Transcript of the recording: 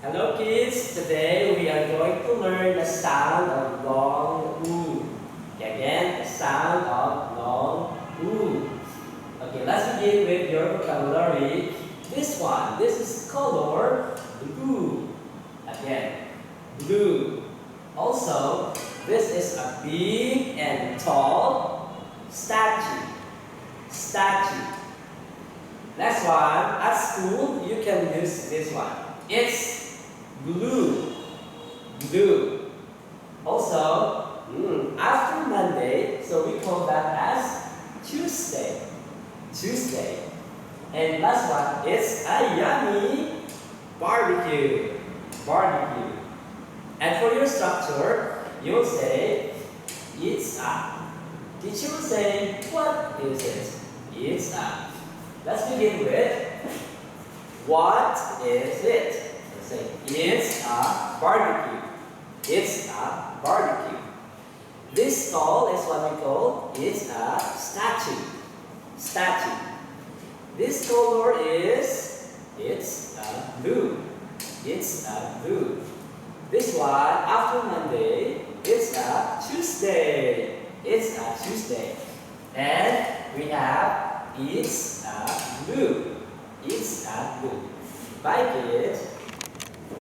Hello kids, today we are going to learn the sound of long oo. Okay, again, the sound of long oo. Okay, let's begin with your vocabulary. This is color blue. Again, blue. Also, this is a big and tall statue. Statue. Next one, at school you can use this one. It's blue, blue. Also, after Monday, so we call that as Tuesday, Tuesday. And last one is a yummy barbecue, barbecue. And for your structure, you'll say it's a. Teacher will say, what is it? It's a. Let's begin with what is it? Say, it's a barbecue. It's a barbecue. This stall is what we call, it's a statue. Statue. This color is, it's a blue. It's a blue. This one, after Monday, it's a Tuesday. It's a Tuesday. And we have, it's a blue. It's a blue. Bye kids.